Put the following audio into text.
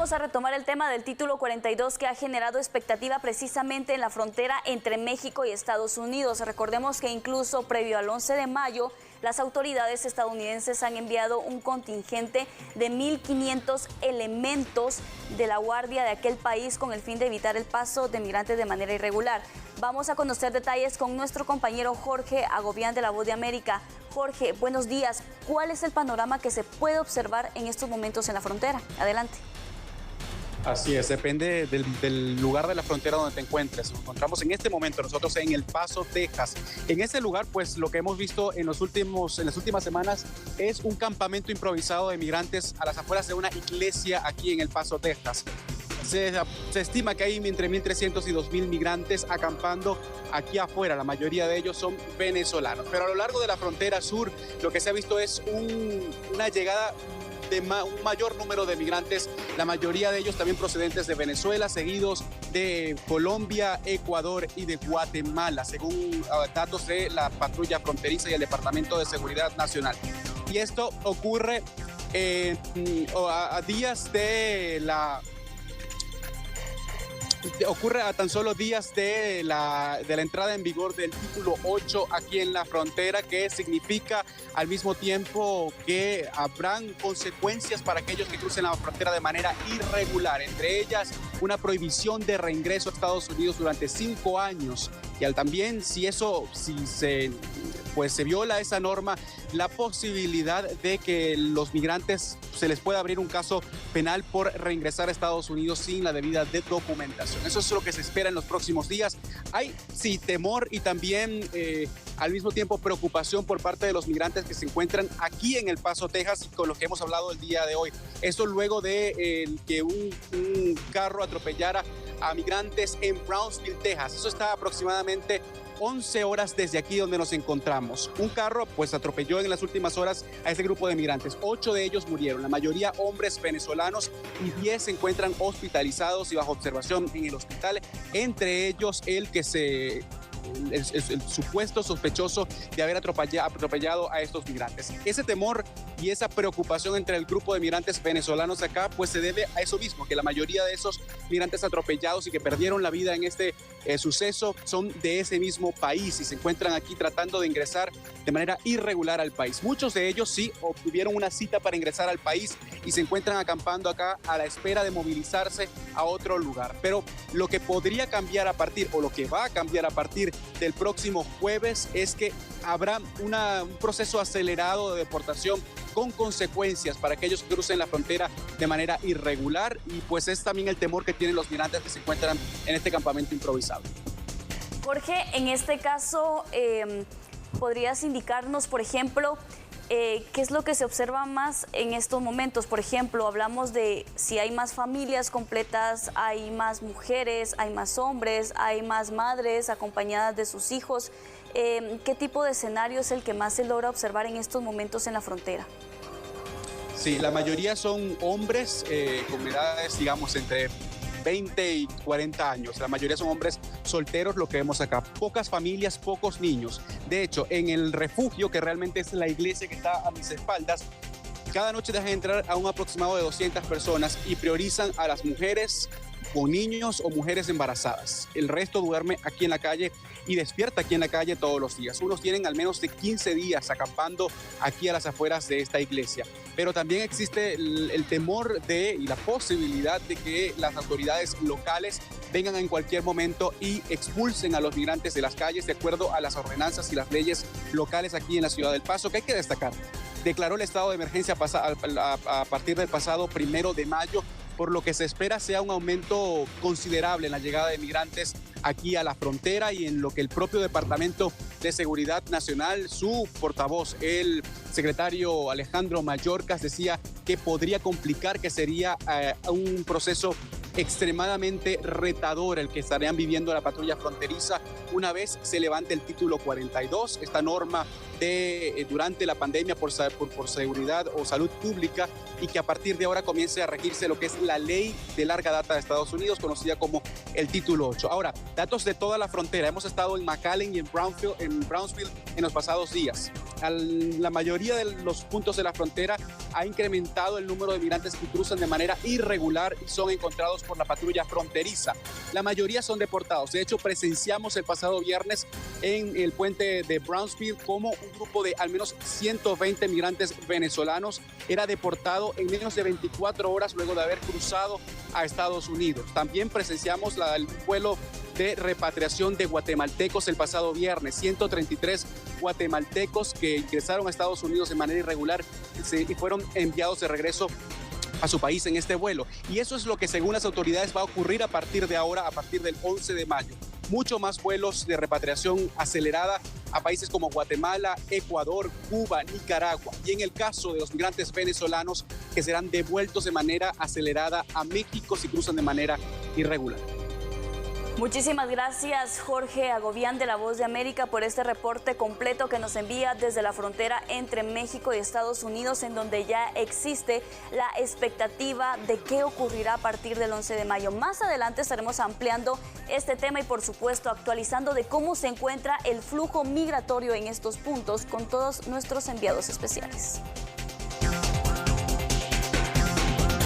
vamos a retomar el tema del título 42 que ha generado expectativa precisamente en la frontera entre México y Estados Unidos. Recordemos que incluso previo al 11 de mayo, las autoridades estadounidenses han enviado un contingente de 1.500 elementos de la guardia de aquel país con el fin de evitar el paso de migrantes de manera irregular. Vamos a conocer detalles con nuestro compañero Jorge Agobián de La Voz de América. Jorge, buenos días. ¿Cuál es el panorama que se puede observar en estos momentos en la frontera? Adelante. Así es, depende del lugar de la frontera donde te encuentres. Nos encontramos en este momento nosotros en El Paso, Texas. En ese lugar, pues lo que hemos visto en las últimas semanas es un campamento improvisado de migrantes a las afueras de una iglesia aquí en El Paso, Texas. Se estima que hay entre 1.300 y 2.000 migrantes acampando aquí afuera. La mayoría de ellos son venezolanos. Pero a lo largo de la frontera sur, lo que se ha visto es una llegada de un mayor número de migrantes, la mayoría de ellos también procedentes de Venezuela, seguidos de Colombia, Ecuador y de Guatemala, según datos de la patrulla fronteriza y el Departamento de Seguridad Nacional. Y esto ocurre a días de la... Ocurre a tan solo días de la entrada en vigor del título 8 aquí en la frontera, que significa al mismo tiempo que habrán consecuencias para aquellos que crucen la frontera de manera irregular, entre ellas una prohibición de reingreso a Estados Unidos durante 5 años. Y también si se viola esa norma, la posibilidad de que los migrantes se les pueda abrir un caso penal por reingresar a Estados Unidos sin la debida documentación. Eso es lo que se espera en los próximos días. Hay, sí, temor y también al mismo tiempo preocupación por parte de los migrantes que se encuentran aquí en El Paso, Texas, con lo que hemos hablado el día de hoy. Esto luego de que un carro atropellara a migrantes en Brownsville, Texas. Eso está aproximadamente 11 horas desde aquí donde nos encontramos. Un carro pues atropelló en las últimas horas a ese grupo de migrantes. 8 de ellos murieron, la mayoría hombres venezolanos, y 10 se encuentran hospitalizados y bajo observación en el hospital, entre ellos el supuesto sospechoso de haber atropellado a estos migrantes. Ese temor y esa preocupación entre el grupo de migrantes venezolanos acá pues se debe a eso mismo, que la mayoría de esos migrantes atropellados y que perdieron la vida en este suceso son de ese mismo país y se encuentran aquí tratando de ingresar de manera irregular al país. Muchos de ellos sí obtuvieron una cita para ingresar al país y se encuentran acampando acá a la espera de movilizarse a otro lugar. Pero lo que podría cambiar lo que va a cambiar a partir del próximo jueves es que habrá un proceso acelerado de deportación con consecuencias para aquellos que crucen la frontera de manera irregular, y pues es también el temor que tienen los migrantes que se encuentran en este campamento improvisado. Jorge, en este caso, ¿podrías indicarnos, por ejemplo, qué es lo que se observa más en estos momentos? Por ejemplo, hablamos de si hay más familias completas, hay más mujeres, hay más hombres, hay más madres acompañadas de sus hijos. ¿Qué tipo de escenario es el que más se logra observar en estos momentos en la frontera? Sí, la mayoría son hombres con edades, digamos, entre 20 y 40 años. La mayoría son hombres solteros, lo que vemos acá. Pocas familias, pocos niños. De hecho, en el refugio, que realmente es la iglesia que está a mis espaldas, cada noche dejan entrar a un aproximado de 200 personas y priorizan a las mujeres con niños o mujeres embarazadas. El resto duerme aquí en la calle y despierta aquí en la calle todos los días. Unos tienen al menos de 15 días acampando aquí a las afueras de esta iglesia. Pero también existe el temor y la posibilidad de que las autoridades locales vengan en cualquier momento y expulsen a los migrantes de las calles de acuerdo a las ordenanzas y las leyes locales aquí en la ciudad del Paso, que hay que destacar. Declaró el estado de emergencia a partir del pasado 1 de mayo, por lo que se espera sea un aumento considerable en la llegada de migrantes aquí a la frontera, y en lo que el propio Departamento de Seguridad Nacional, su portavoz, el secretario Alejandro Mayorkas, decía que podría complicar, que sería un proceso extremadamente retador el que estarían viviendo la patrulla fronteriza una vez se levante el título 42, esta norma durante la pandemia por seguridad o salud pública, y que a partir de ahora comience a regirse lo que es la ley de larga data de Estados Unidos, conocida como el título 8. Ahora, datos de toda la frontera. Hemos estado en McAllen y en Brownsville en los pasados días. La mayoría de los puntos de la frontera ha incrementado el número de migrantes que cruzan de manera irregular y son encontrados por la patrulla fronteriza. La mayoría son deportados. De hecho, presenciamos el pasado viernes en el puente de Brownsville como un grupo de al menos 120 migrantes venezolanos era deportado en menos de 24 horas luego de haber cruzado a Estados Unidos. También presenciamos el vuelo de repatriación de guatemaltecos el pasado viernes. 133 guatemaltecos que ingresaron a Estados Unidos de manera irregular y fueron enviados de regreso a su país en este vuelo. Y eso es lo que según las autoridades va a ocurrir a partir de ahora, a partir del 11 de mayo. Mucho más vuelos de repatriación acelerada a países como Guatemala, Ecuador, Cuba, Nicaragua. Y en el caso de los migrantes venezolanos que serán devueltos de manera acelerada a México si cruzan de manera irregular. Muchísimas gracias, Jorge Agobián de La Voz de América, por este reporte completo que nos envía desde la frontera entre México y Estados Unidos, en donde ya existe la expectativa de qué ocurrirá a partir del 11 de mayo. Más adelante estaremos ampliando este tema y, por supuesto, actualizando de cómo se encuentra el flujo migratorio en estos puntos con todos nuestros enviados especiales.